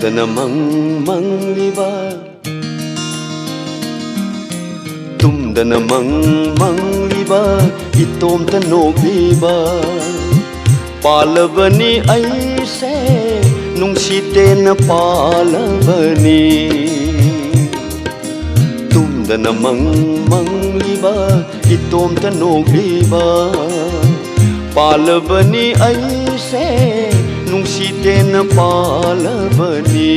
ꯇꯨꯝꯗ ꯅꯃꯪ ꯃꯪꯂꯤꯕ ꯇꯨꯝꯗꯅ ꯃꯪꯂꯤꯕ ꯏꯇꯣꯝꯇ ꯅꯣꯛꯂꯤꯕ ꯄꯥꯜꯂꯕꯅꯤ ꯑꯩꯁꯦ ꯅꯨꯡꯁꯤꯇꯦꯅ ꯄꯥꯜꯂꯕꯅꯤ ꯇꯨꯝꯗꯅ ꯃꯪꯂꯤꯕ ꯏꯇꯣꯝꯇ ꯅꯣꯛꯂꯤꯕ पालबनी ऐसे नुंसीतेन पालबनी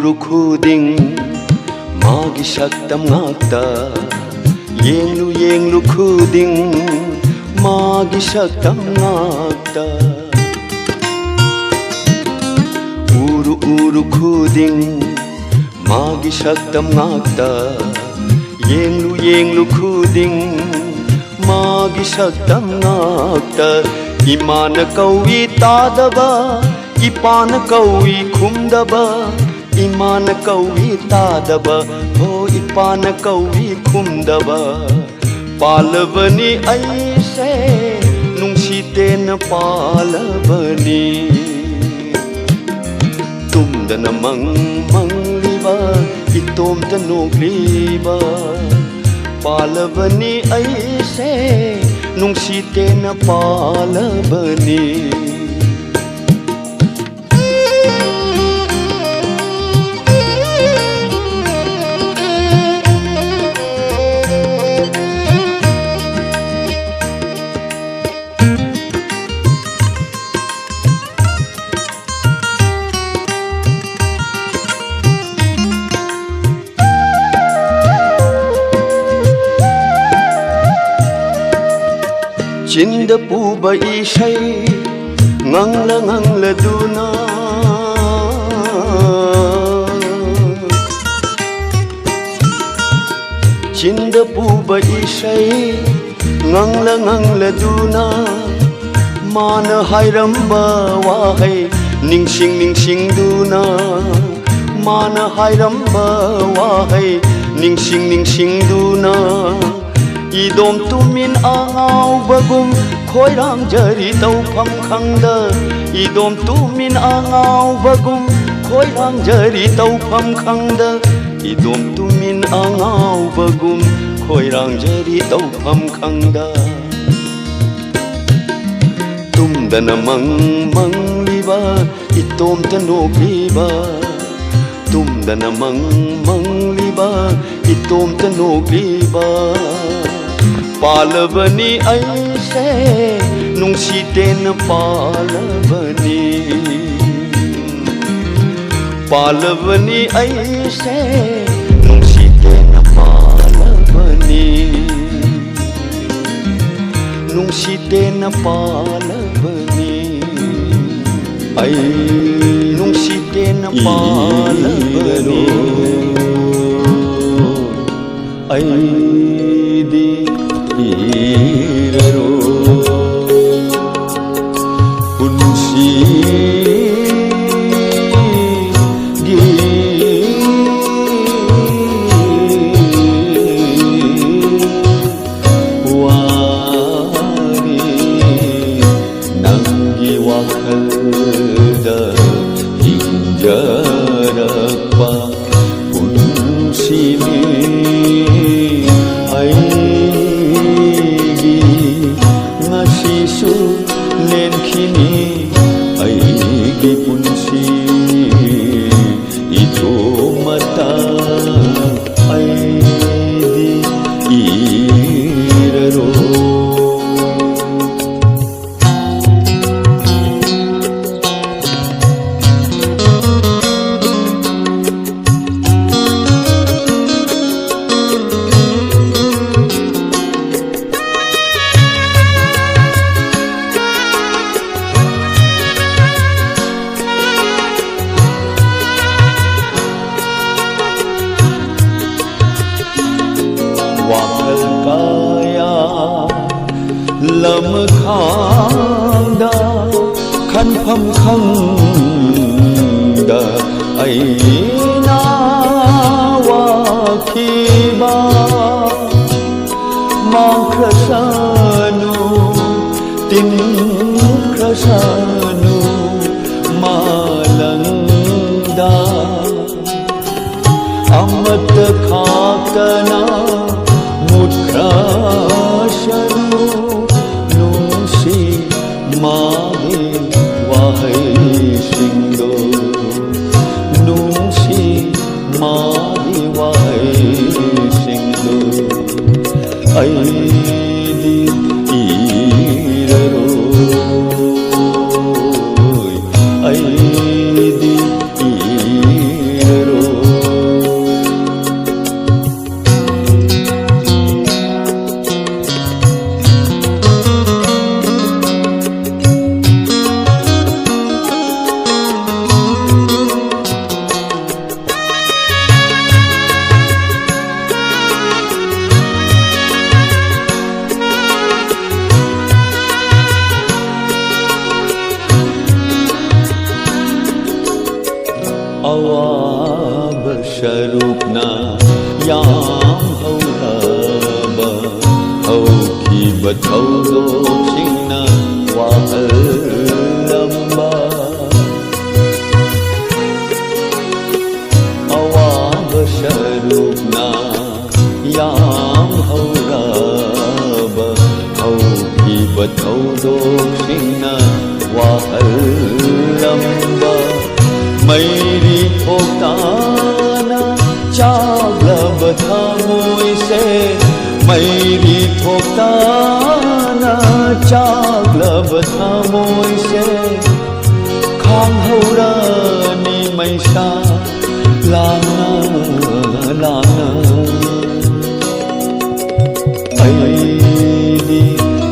ꯎꯔꯨ ꯈꯨꯗꯤꯡ ꯃꯥꯒꯤ ꯁꯛꯇꯝ ꯉꯥꯛꯇ ꯌꯦꯡꯂꯨ ꯈꯨꯗꯤꯡ ꯃꯥꯒꯤ ꯁꯛꯇꯝ ꯉꯥꯛꯇ ꯎꯔꯨ ꯈꯨꯗꯤꯡ ꯃꯥꯒꯤ ꯁꯛꯇꯝ ꯉꯥꯛꯇ ꯌꯦꯡꯂꯨ ꯈꯨꯗꯤꯡ ꯃꯥꯒꯤ ꯁꯛꯇꯝ ꯉꯥꯛꯇ ꯏꯃꯥꯅ ꯀꯧꯏ ꯇꯥꯗꯕ ꯏꯄꯥꯅ ꯀꯧꯏ ꯈꯨꯝꯗꯕ ꯏꯃꯥꯅ ꯀꯧꯏ ꯇꯥꯗꯕ ꯍꯣ ꯏꯄꯥꯅ ꯀꯧꯏ ꯈꯨꯝꯗꯕ ꯄꯥꯜꯂꯕꯅꯤ ꯑꯩꯁꯦ ꯅꯨꯡꯁꯤꯇꯦꯅ ꯄꯥꯜꯂꯕꯅꯤ ꯇꯨꯝꯗꯅ ꯃꯪꯂꯤꯕ ꯏꯇꯣꯝꯇ ꯅꯣꯛꯂꯤꯕ पालबनी ऐसे नुंसीतेन पालबनी चिंद पुब इशै ngangladuna चिंद पुब इशै ngangladuna मान हायरंबा वाहै निंसिंदुना मान हायरंबा वाहै निंसिंदुना इदोम तुमिन आंगावबगुम खोइरांजरी तौफम खंगद इदोम तुमिन आंगावबगुम खोइरांजरी तौफम खंगद इदोम तुमिन आंगावबगुम खोइरांजरी तौफम खंगद तुमदन मंगलिबा इतोमत नोक्लिबा तुमदन मंगलिबा इतोमत नोक्लिबा पालबनी ऐसे नुंसीतेन पालबनी पालबनी ऐसे नुंसीतेन पालबनी नुंसीतेन पालबनी ऐ नुंसीतेन पालबनी ऐ दी iro punsi gi wari nanggi wakhalda hinjarapa punsi lam khang da khăn pham khang da ai na wa khi ba mang krasanu tin krasanu malang da amat khakana mutkrashanu nungsi mahi wahai singdo nungsi mahi wahai singdo ai di iraro ai di iraro awab sharupna yam hauraba hau ki bathau do singna wahal lamba awab sharupna yam hauraba hau ki bathau do singna wahal lamba Mairi thokana chaglab thamoi se Mairi thokana chaglab thamoi se khang haurani maisa lana lana ai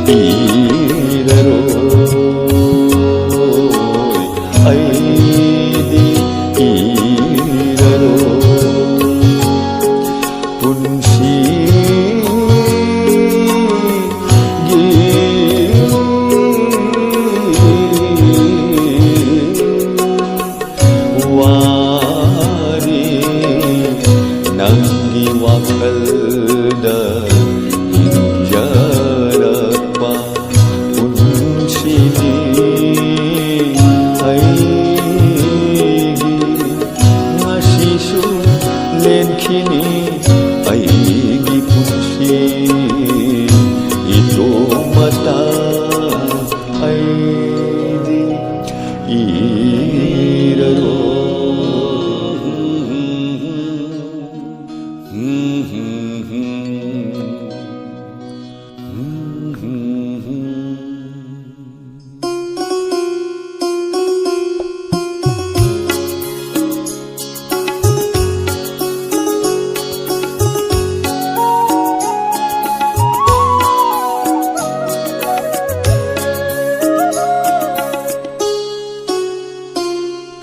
di iraro ai Nangi wakalda hinjarapa unsini aigi ngasisu lenkini aigi punsi itu mata aigi iraro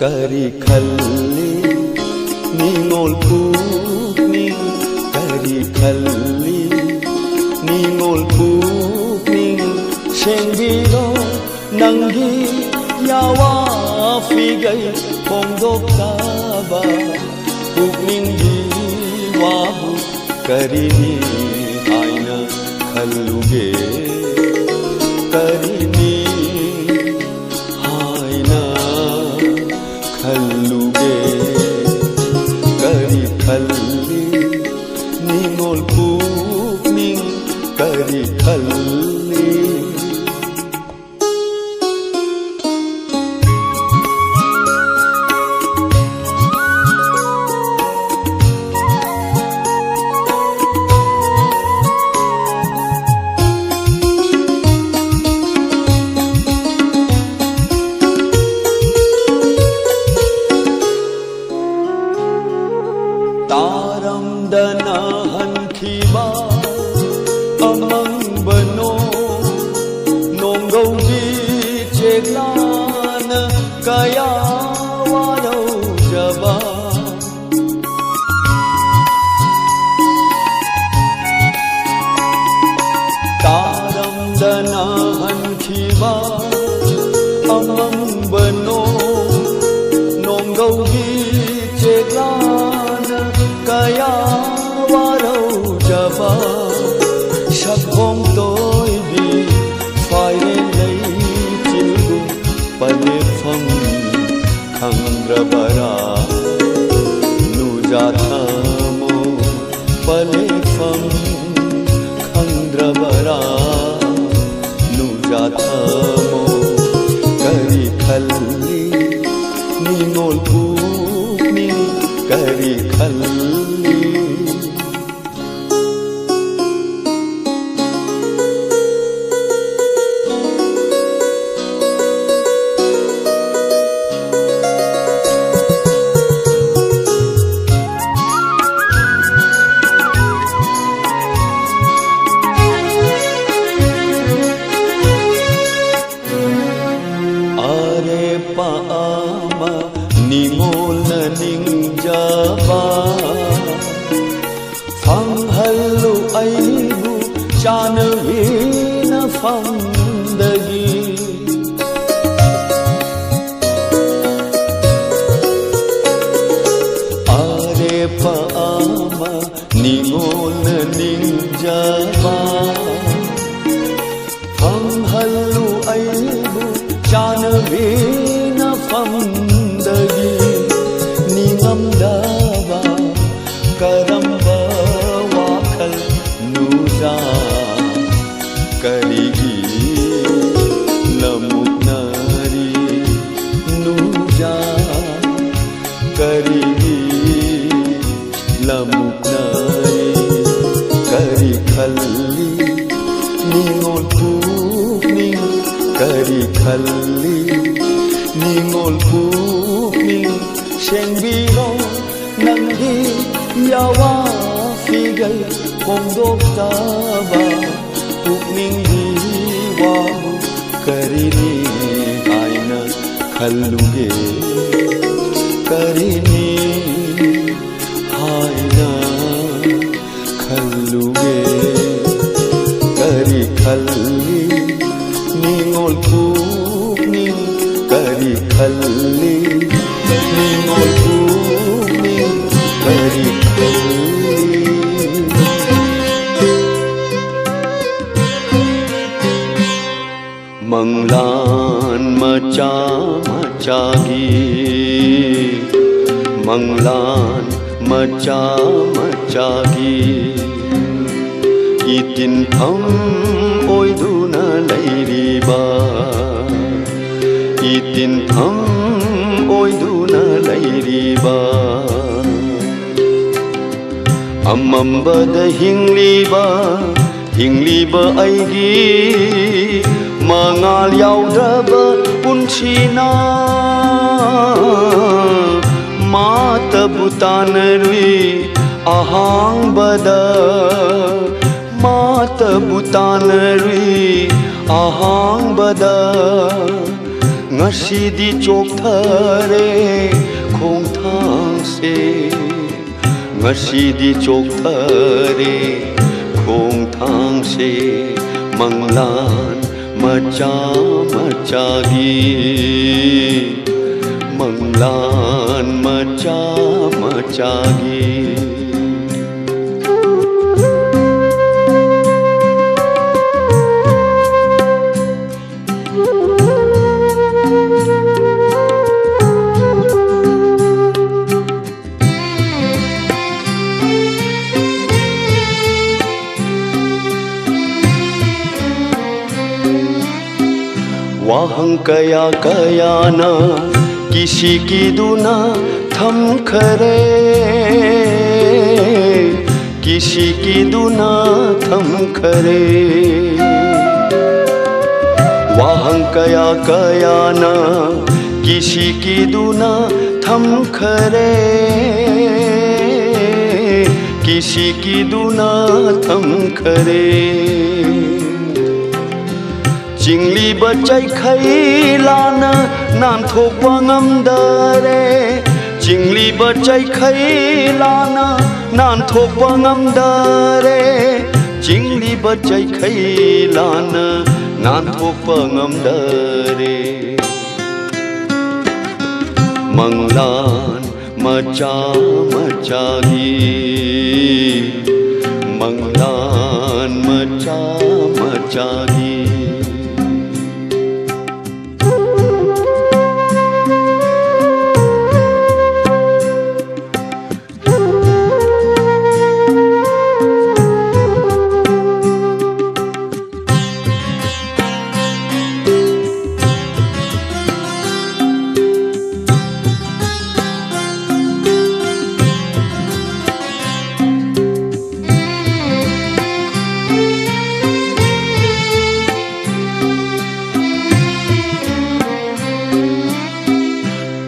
Kari khalli ningol pukni Kari khalli ningol pukni Shengbiro nangi yawa figai Pongdok taba pukning wabu Karini aina khalluge Karini khalluge kari khalli ningol pukning kari khalli taram dana hankiba amang bano nongau bi cheglan kaya waro jaba taram dana ꯑꯃꯪꯕꯅꯣ ꯅꯣꯡꯒꯧꯒꯤ ꯆꯦꯛꯂꯥꯅ ꯀꯌꯥ ꯋꯥꯔꯧꯖꯕ ꯁꯛꯈꯣꯡ ꯇꯣꯏꯕꯤ ꯐꯥꯏꯔꯦꯟ ꯂꯩꯆꯤꯜꯒꯨꯝ ꯄꯂꯦꯞꯐꯝ ꯈꯪꯗ꯭ꯔꯕꯔꯥ ꯅꯨꯖꯥ ꯊꯃꯣ ꯄꯂꯦꯞꯐꯝ ꯈꯪꯗ꯭ꯔꯕꯔꯥ ꯅꯨꯖꯥ ꯊꯃꯣ ꯀꯔꯤ ꯈꯜꯂꯤ ꯅꯤꯡꯉꯣꯜ ꯄꯨꯛꯅꯤꯡ ꯀꯔꯤ ꯈꯜꯂꯤ Paama ningolna ningjaba Fanghalu aibu chanavina famdagi Are paama ningolna ningjaba Fanghalu aibu chanavina famdagi ningamdaba karamba wakhal nuja karigi lamuknari nuja karigi lamuknari kari khalli ningol pukning kari khalli ningol pukning shengbiro nanggi yawa figal kongdok taba pukning diwa karini aina khalluge karini aina khalluge kari khalli ningol pukning kari khalli ningol pukning kari khalli manglan macha machagi manglan macha machagi itin pham oiduna leiriba itin tham oiduna leiriba amambada hingliba aigi mangal yaudraba punchina mata butanarui ahangbada mata butanarui ahangbada ngasidi chokthare khongthangse ngasidi chokthare khongthangse manglan macha machagi manglan macha machagi wahang kaya kaya na kisi ki duna tham khare kisi ki duna tham khare wahang kaya kaya na kisi ki duna tham khare kisi ki duna tham khare Jingli bachai khai lana nan thokwa ngamdare Jingli bachai khai lana nan thokwa ngamdare Jingli bachai khai lana nan thokwa ngamdare Manglan macha machagi Manglan macha machagi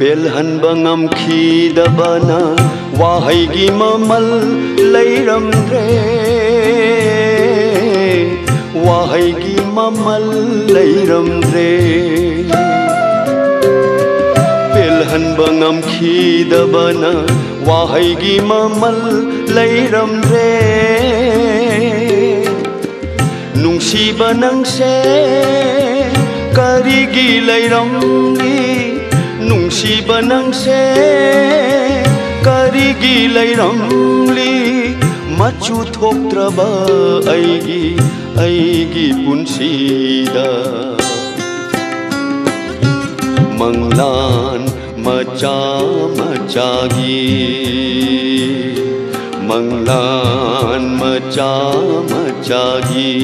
Pelhan bangam khidabana wahaigi mamal leiramre wahaigi mamal leiramre Pelhan bangam khidabana wahaigi mamal leiramre Nungsiba nangse karigi leiramli Nungsiba nangse karigi leiramli machu thoktraba aigi punsida Manglan macha machagi Manglan macha machagi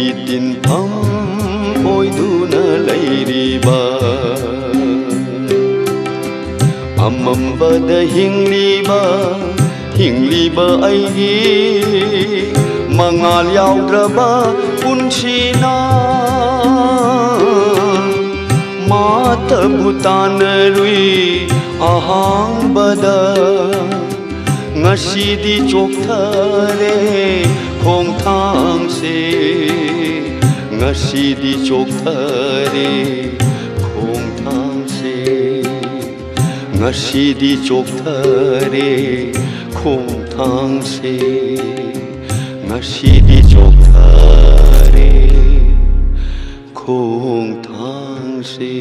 itin pham oiduna leiriba Amambada hingliba aigi mangal yaudraba punsina mata bhutanarui ahangbada ngasidi chokthare khongthangse ngasidi chokthare khongthangse ngasidi chokthare khongthangse ngasidi chokthare khongthangse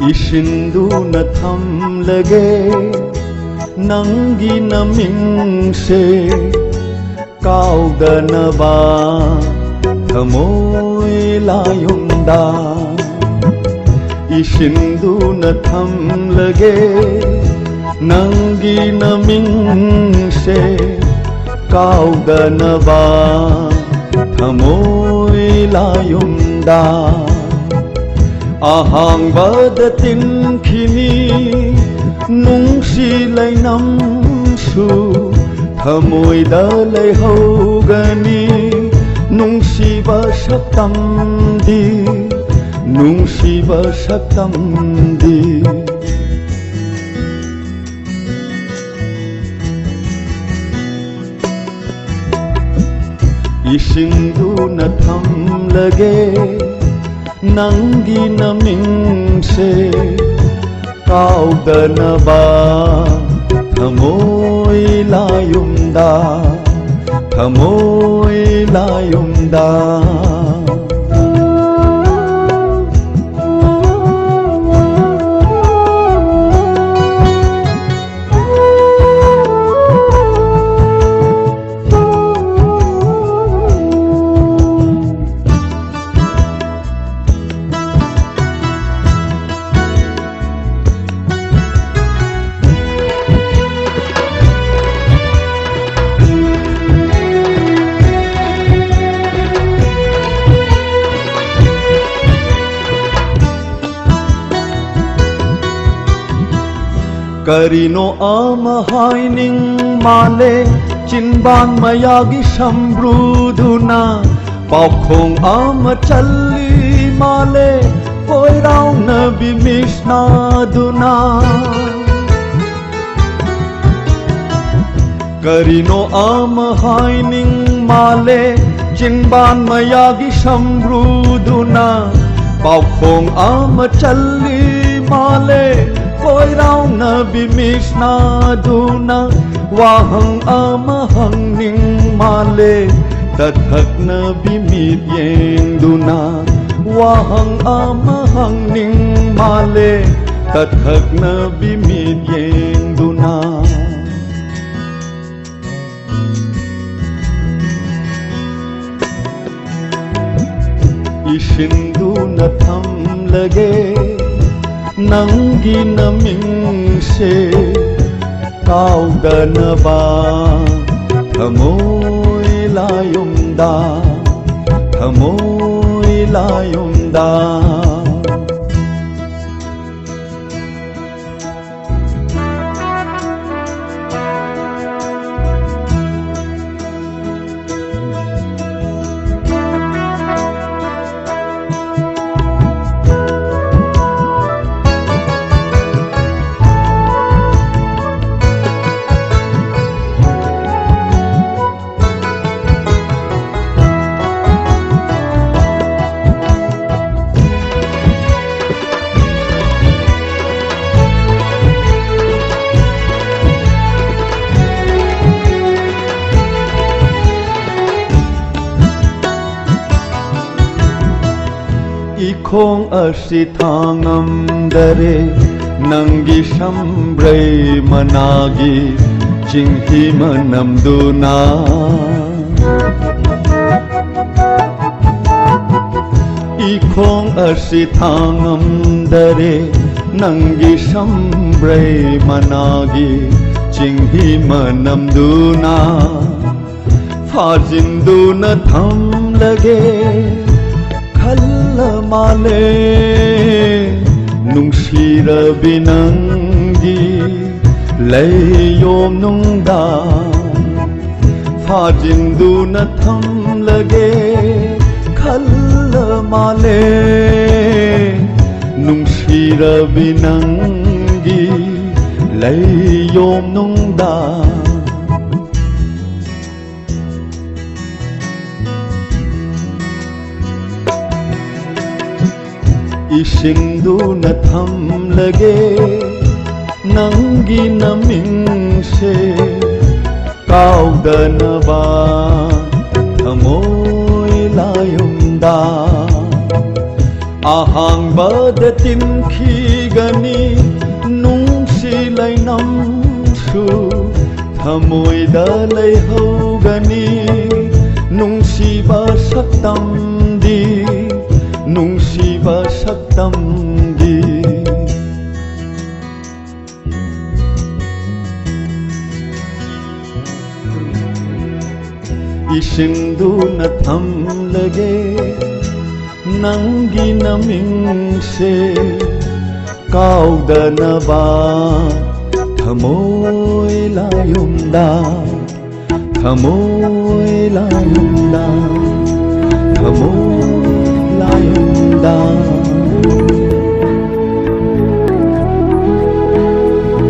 Ishindu na thamlage nangi namingse kaudanaba thamoi layunda Ishindu na thamlage nangi namingse kaudanaba thamoi layunda Ahangbada tinkhini nungsi lainamsu thamoida leihogani nungsiba saktamdi Ishindu na thamlage nangi namingse kaudanaba thamoi layunda Karino amahaining male chinbang mayagi sambruduna paukhong amachalli male koirau nabi misnaduna Karino amahainin male Jinban mayagi sambruduna Paukhong amachalli male Koirao na bimis na duna Wahang amahang ning male Tathak na bimit yeng duna Wahang amahang ning male Tathak na bimit yeng duna Ishindu na thamlage Nanggi namingse Kaudanaba Thamoy layumda Thamoy layumda Ikhong asithangam dare Nanggi sambray managi Jinghi manamduna Ikhong asithangam dare Nanggi sambray managi Jinghi manamduna Fajinduna thamlage Male nungsirabi nanggi layom nungda Fajindu na thamlage khalla male nungsirabi nanggi layom nungda Ishindu na thamlage Nanggi namingse Kaudanaba Thamoy layumda Ahang badatim khigani Nungsi lainamsu Thamoy dalay haugani Nungsi basaktam di Nungsiba saktamgi Ishindu na thamlage Nanggi namingse Kaudanaba Thamoy layumda Thamoy layumda Thamoy layumda